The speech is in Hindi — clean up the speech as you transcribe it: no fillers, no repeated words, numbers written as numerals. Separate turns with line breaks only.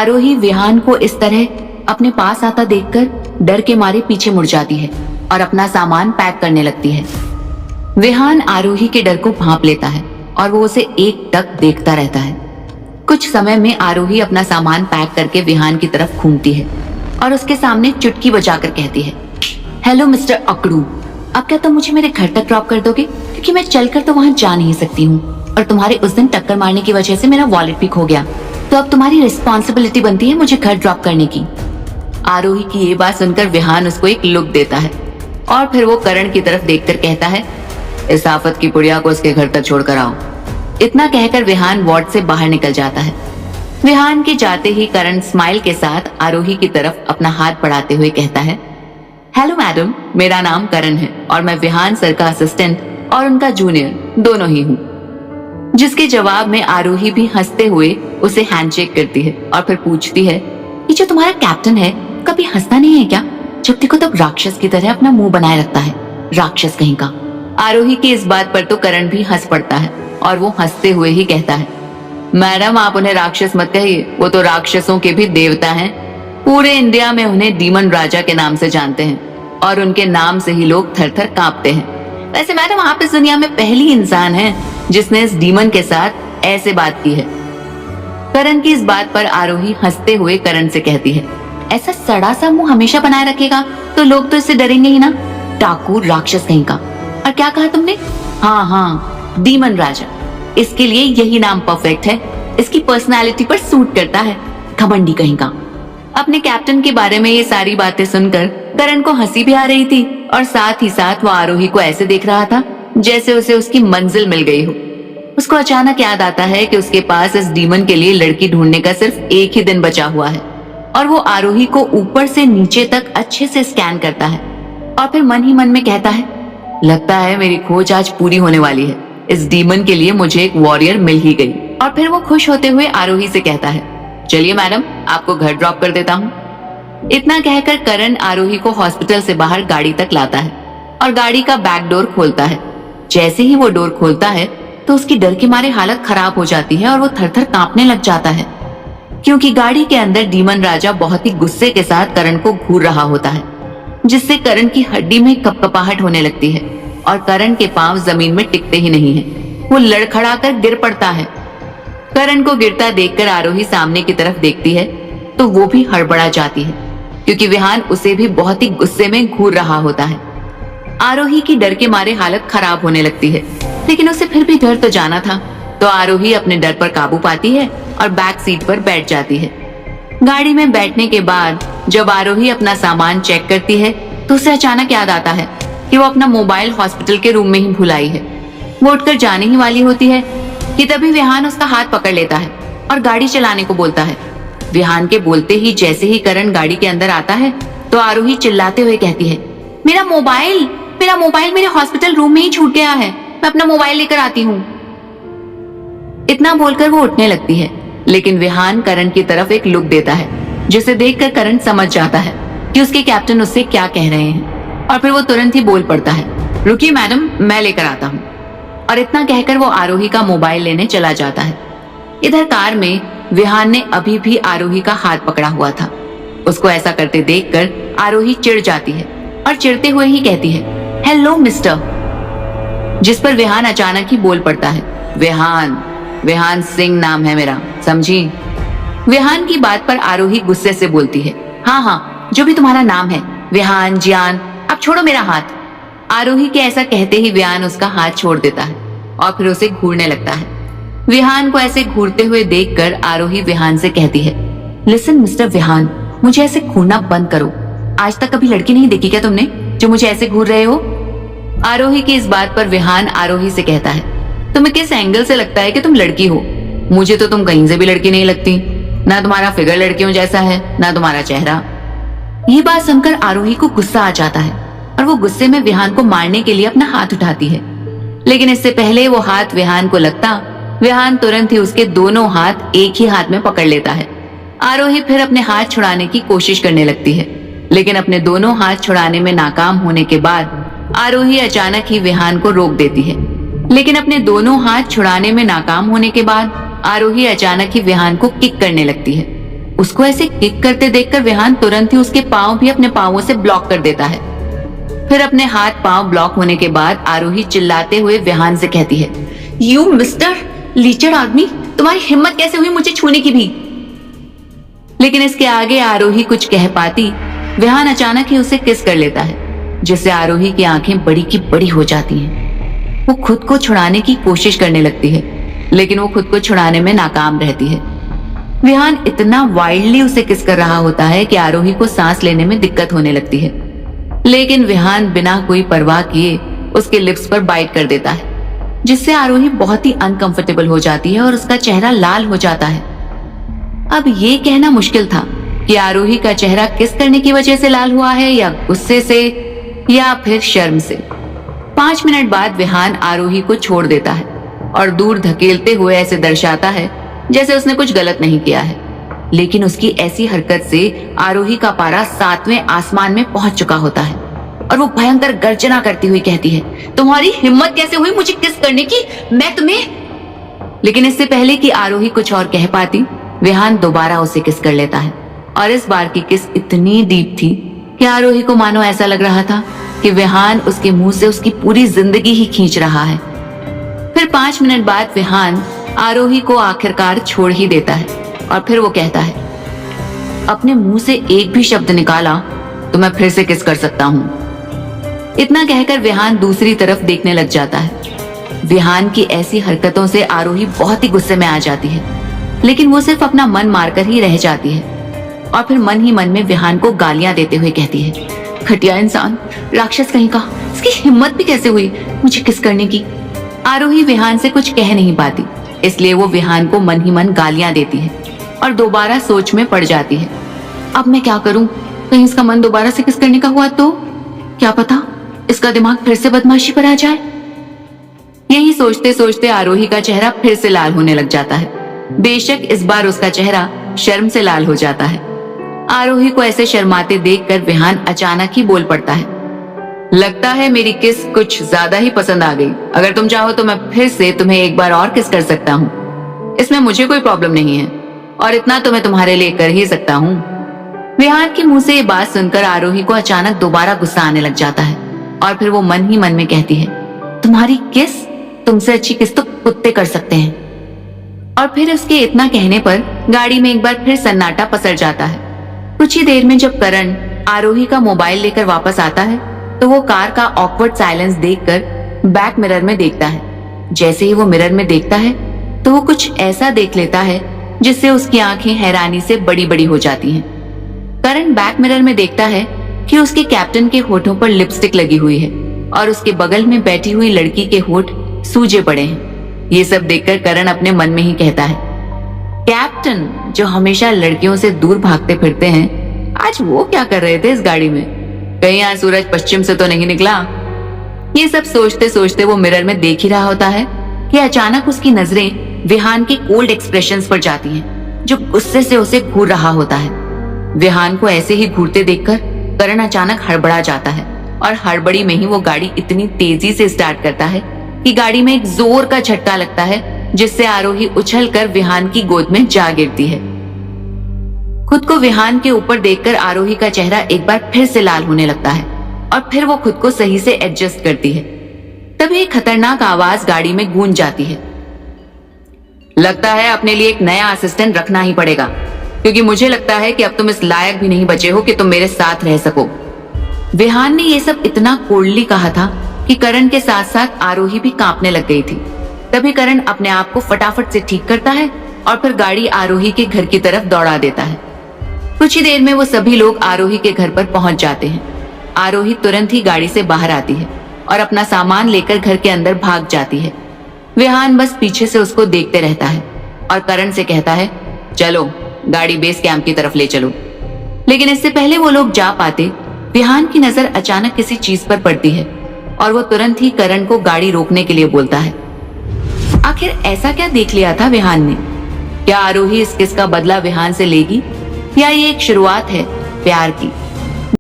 आरोही विहान को इस तरह अपने पास आता देखकर डर के मारे पीछे मुड़ जाती है और अपना सामान पैक करने लगती है। विहान आरोही के डर को भांप लेता है और वो उसे एकटक देखता रहता है। कुछ समय में आरोही अपना सामान पैक करके विहान की तरफ घूमती है और उसके सामने चुटकी बजाकर कहती है, हेलो मिस्टर अकड़ू, अब क्या तुम मुझे मेरे घर तक ड्रॉप कर दोगे? क्योंकि मैं चलकर तो वहां जा नहीं सकती हूँ और तुम्हारे उस दिन टक्कर मारने की वजह से मेरा वॉलेट भी खो गया, तो अब तुम्हारी रिस्पॉन्सिबिलिटी बनती है मुझे घर ड्रॉप करने की। आरोही की ये बात सुनकर विहान उसको एक लुक देता है और फिर वो करण की तरफ देखकर कहता है, इस आफत की पुड़िया को उसके घर तक छोड़कर आओ। इतना कहकर विहान वार्ड से बाहर निकल जाता है। विहान के जाते ही करण स्माइल के साथ आरोही की तरफ अपना हाथ बढ़ाते हुए कहता है, हेलो मैडम, मेरा नाम करण है और मैं विहान सर का असिस्टेंट और उनका जूनियर दोनों ही हूँ। जिसके जवाब में आरोही भी हंसते हुए उसे हैंडशेक करती है और फिर पूछती है, ये जो तुम्हारा कैप्टन है कभी हंसता नहीं है क्या? जब देखो तब राक्षस की तरह अपना मुंह बनाए रखता है, राक्षस कहीं का। आरोही की इस बात पर तो करण भी हंस पड़ता है और वो हंसते हुए ही कहता है, मैडम आप उन्हें राक्षस मत कहिए, वो तो राक्षसों के भी देवता हैं। पूरे इंडिया में उन्हें डीमन राजा के नाम से जानते हैं और उनके नाम से ही लोग थर थर कांपते हैं। वैसे मैडम आप इस दुनिया में पहली इंसान हैं जिसने इस डीमन के साथ ऐसे बात की है। करण की इस बात पर आरोही हंसते हुए करण से कहती है, ऐसा सड़ा सा मुंह हमेशा बनाए रखेगा तो लोग तो इससे डरेंगे ही ना, डाकू राक्षस कहीं का। और क्या कहा तुमने? हाँ, डीमन राजा, इसके लिए यही नाम परफेक्ट है, इसकी पर्सनालिटी पर सूट करता है, घमंडी कहीं का। अपने कैप्टन के बारे में ये सारी बातें सुनकर करण को हंसी भी आ रही थी और साथ ही साथ वो आरोही को ऐसे देख रहा था जैसे उसे उसकी मंजिल मिल गई हो। उसको अचानक याद आता है कि उसके पास इस डीमन के लिए लड़की ढूंढने का सिर्फ एक ही दिन बचा हुआ है और वो आरोही को ऊपर से नीचे तक अच्छे से स्कैन करता है और फिर मन ही मन में कहता है, लगता है मेरी खोज आज पूरी होने वाली है, इस डीमन के लिए मुझे एक वॉरियर मिल ही गई। और फिर वो खुश होते हुए आरोही से कहता है, चलिए मैडम आपको घर ड्रॉप कर देता हूँ। इतना कहकर करण आरोही को हॉस्पिटल से बाहर गाड़ी तक लाता है और गाड़ी का बैक डोर खोलता है। जैसे ही वो डोर खोलता है तो उसकी डर के मारे हालत खराब हो जाती है और वो थर थर कांपने लग जाता है, क्योंकि गाड़ी के अंदर डीमन राजा बहुत ही गुस्से के साथ करण को घूर रहा होता है, जिससे करण की हड्डी में कपकपाहट होने लगती है और करण के पांव जमीन में टिकते ही नहीं है। वो लड़खड़ा कर गिर पड़ता है। करण को गिरता देखकर आरोही सामने की तरफ देखती है तो वो भी हड़बड़ा जाती है, क्योंकि विहान उसे भी बहुत ही गुस्से में घूर रहा होता है। आरोही की डर के मारे हालत खराब होने लगती है, लेकिन उसे फिर भी घर तो जाना था, तो आरोही अपने डर पर काबू पाती है और बैक सीट पर बैठ जाती है। गाड़ी में बैठने के बाद जब आरोही अपना सामान चेक करती है तो उसे अचानक याद आता है कि वो अपना मोबाइल हॉस्पिटल के रूम में ही भुलाई है। वो उठकर जाने ही वाली होती है कि तभी विहान उसका हाथ पकड़ लेता है और गाड़ी चलाने को बोलता है। विहान के बोलते ही जैसे ही करण गाड़ी के अंदर आता है तो आरोही चिल्लाते हुए कहती है, मेरा मोबाइल मेरे हॉस्पिटल रूम में ही छूट गया है, मैं अपना मोबाइल लेकर आती हूँ। इतना बोलकर वो उठने लगती है, लेकिन विहान करण की तरफ एक लुक देता है, जिसे देखकर करण समझ जाता है कि उसके कैप्टन उससे क्या कह रहे हैं और फिर वो तुरंत ही बोल पड़ता है, रुकिए मैडम मैं लेकर आता हूँ। और इतना कहकर वो आरोही का मोबाइल लेने चला जाता है। इधर कार में विहान ने अभी भी आरोही का हाथ पकड़ा हुआ था। उसको ऐसा करते देखकर आरोही चिढ़ जाती है और चिढ़ते हुए ही कहती है, हेलो मिस्टर, जिस पर विहान अचानक ही बोल पड़ता है, विहान सिंह नाम है मेरा, समझी? विहान की बात पर आरोही गुस्से से बोलती है, हाँ जो भी तुम्हारा नाम है, विहान जियान, अब छोड़ो मेरा हाथ। आरोही के ऐसा कहते ही विहान उसका हाथ छोड़ देता है और फिर उसे घूरने लगता है। विहान को ऐसे घूरते हुए देखकर आरोही विहान से कहती है, लिसन मिस्टर विहान, मुझे ऐसे घूरना बंद करो। आज तक कभी लड़की नहीं देखी क्या तुमने जो मुझे ऐसे घूर रहे हो? आरोही की इस बात पर विहान आरोही से कहता है, तुम्हें किस एंगल से लगता है कि तुम लड़की हो? मुझे तो तुम कहीं से भी लड़की नहीं लगती, ना तुम्हारा फिगर लड़कियों जैसा है ना तुम्हारा चेहरा। ये बात सुनकर आरोही को गुस्सा आ जाता है और वो गुस्से में विहान को मारने के लिए अपना हाथ उठाती है, लेकिन इससे पहले वो हाथ विहान को लगता, विहान तुरंत ही उसके दोनों हाथ एक ही हाथ में पकड़ लेता है। आरोही फिर अपने हाथ छुड़ाने की कोशिश करने लगती है, लेकिन अपने दोनों हाथ छुड़ाने में नाकाम होने के बाद आरोही अचानक ही विहान को रोक देती है। लेकिन अपने दोनों हाथ छुड़ाने में नाकाम होने के बाद आरोही अचानक ही विहान को किक करने लगती है। उसको ऐसे किक करते देखकर विहान तुरंत ही उसके पाँव भी अपने पाँवों से ब्लॉक कर देता है। फिर अपने हाथ पाँव ब्लॉक होने के बाद आरोही चिल्लाते हुए विहान से कहती है, यू मिस्टर लीचड़ आदमी, तुम्हारी हिम्मत कैसे हुई मुझे छूने की भी। लेकिन इसके आगे आरोही कुछ कह पाती, विहान अचानक ही उसे किस कर लेता है, जिससे आरोही की आंखें बड़ी की बड़ी हो जाती हैं। वो खुद को छुड़ाने की कोशिश करने लगती है, लेकिन वो खुद को छुड़ाने में नाकाम रहती है। विहान इतना वाइल्डली उसे किस कर रहा होता है कि आरोही को सांस लेने में दिक्कत होने लगती है। लेकिन विहान बिना कोई परवाह किए उसके लिप्स पर बाइट कर देता है, जिससे आरोही बहुत ही अनकंफर्टेबल हो जाती है और उसका चेहरा लाल हो जाता है। अब ये कहना मुश्किल था कि आरोही का चेहरा किस करने की वजह से लाल हुआ है, या गुस्से से या फिर शर्म से। 5 मिनट बाद विहान आरोही को छोड़ देता है और दूर धकेलते हुए ऐसे दर्शाता है जैसे उसने कुछ गलत नहीं किया है। लेकिन उसकी ऐसी हरकत से आरोही का पारा 7वें आसमान में पहुंच चुका होता है और वो भयंकर गर्जना करती हुई कहती है, तुम्हारी हिम्मत कैसे हुई मुझे किस करने की, मैं तुम्हें। लेकिन इससे पहले कि आरोही कुछ और कह पाती, विहान दोबारा उसे किस कर लेता है और इस बार की किस इतनी डीप थी कि आरोही को मानो ऐसा लग रहा था कि विहान उसके मुंह से उसकी पूरी जिंदगी ही खींच रहा है। फिर 5 मिनट बाद विहान आरोही को आखिरकार छोड़ ही देता है और फिर वो कहता है, अपने मुंह से एक भी शब्द निकाला तो मैं फिर से किस कर सकता हूँ। इतना कहकर विहान दूसरी तरफ देखने लग जाता है। विहान की ऐसी हरकतों से आरोही बहुत ही गुस्से में आ जाती है, लेकिन वो सिर्फ अपना मन मारकर ही रह जाती है और फिर मन ही मन में विहान को गालियां देते हुए कहती है, घटिया इंसान, राक्षस कहीं का, इसकी हिम्मत भी कैसे हुई मुझे किस करने की। आरोही विहान से कुछ कह नहीं पाती, इसलिए वो विहान को मन ही मन गालियां देती है और दोबारा सोच में पड़ जाती है। अब मैं क्या करूं, कहीं इसका मन दोबारा से किस करने का हुआ तो क्या पता इसका दिमाग फिर से बदमाशी पर आ जाए। यही सोचते सोचते आरोही का चेहरा फिर से लाल होने लग जाता है। बेशक इस बार उसका चेहरा शर्म से लाल हो जाता है। आरोही को ऐसे शर्माते देखकर विहान अचानक ही बोल पड़ता है, लगता है मेरी किस कुछ ज्यादा ही पसंद आ गई। अगर तुम चाहो तो मैं फिर से तुम्हें एक बार और किस कर सकता हूँ, इसमें मुझे कोई प्रॉब्लम नहीं है और इतना तो मैं तुम्हारे लिए कर ही सकता हूँ। विहान के मुंह से ये बात सुनकर आरोही को अचानक दोबारा गुस्सा आने लग जाता है और फिर वो मन ही मन में कहती है, तुम्हारी किस, तुमसे अच्छी किस तो कुत्ते कर सकते हैं। और फिर उसके इतना कहने पर गाड़ी में एक बार फिर सन्नाटा पसर जाता है। कुछ ही देर में जब करण आरोही का मोबाइल लेकर वापस आता है तो वो कार का ऑकवर्ड साइलेंस देखकर बैक मिरर में देखता है। जैसे ही वो मिरर में देखता है तो वो कुछ ऐसा देख लेता है जिससे उसकी आंखें हैरानी से बड़ी बड़ी हो जाती हैं। करण बैक मिरर में देखता है कि उसके कैप्टन के होठों पर लिपस्टिक लगी हुई है और उसके बगल में बैठी हुई लड़की के होठ सूजे पड़े हैं। ये सब देखकर करण अपने मन में ही कहता है, कैप्टन जो हमेशा लड़कियों से दूर भागते फिरते हैं, आज वो क्या कर रहे थे इस गाड़ी में, कहीं आज सूरज पश्चिम से तो नहीं निकला। ये सब सोचते सोचते वो मिरर में देख ही रहा होता है कि अचानक उसकी नजरें विहान के कोल्ड एक्सप्रेशंस पर जाती हैं, जो गुस्से से उसे घूर रहा होता है। विहान को ऐसे ही घूरते देखकर करण अचानक हड़बड़ा जाता है और हड़बड़ी में ही वो गाड़ी इतनी तेजी से स्टार्ट करता है कि गाड़ी में एक जोर का झटका लगता है, जिससे आरोही उछलकर विहान की गोद में जा गिरती है। खुद को विहान के ऊपर देखकर आरोही का चेहरा एक बार फिर से लाल होने लगता है और फिर वो खुद को सही से एडजस्ट करती है। तभी एक खतरनाक आवाज गाड़ी में गूंज जाती है, लगता है अपने लिए एक नया असिस्टेंट रखना ही पड़ेगा, क्योंकि मुझे लगता है कि अब तुम इस लायक भी नहीं बचे हो कि तुम मेरे साथ रह सको। विहान ने ये सब इतना कोल्डली कहा था कि करण के साथ साथ आरोही भी कांपने लग गई थी। तभी करण अपने आप को फटाफट से ठीक करता है और फिर गाड़ी आरोही के घर की तरफ दौड़ा देता है। कुछ ही देर में वो सभी लोग आरोही के घर पर पहुंच जाते हैं। आरोही तुरंत ही गाड़ी से बाहर आती है और अपना सामान लेकर घर के अंदर भाग जाती है। विहान बस पीछे से उसको देखते रहता है और करण से कहता है, चलो गाड़ी बेस कैंप की तरफ ले चलो। लेकिन इससे पहले वो लोग जा पाते, विहान की नजर अचानक किसी चीज पर पड़ती है और वो तुरंत ही करण को गाड़ी रोकने के लिए बोलता है। आखिर ऐसा क्या देख लिया था विहान ने? क्या आरोही इस किस का बदला विहान से लेगी, या ये एक शुरुआत है प्यार की?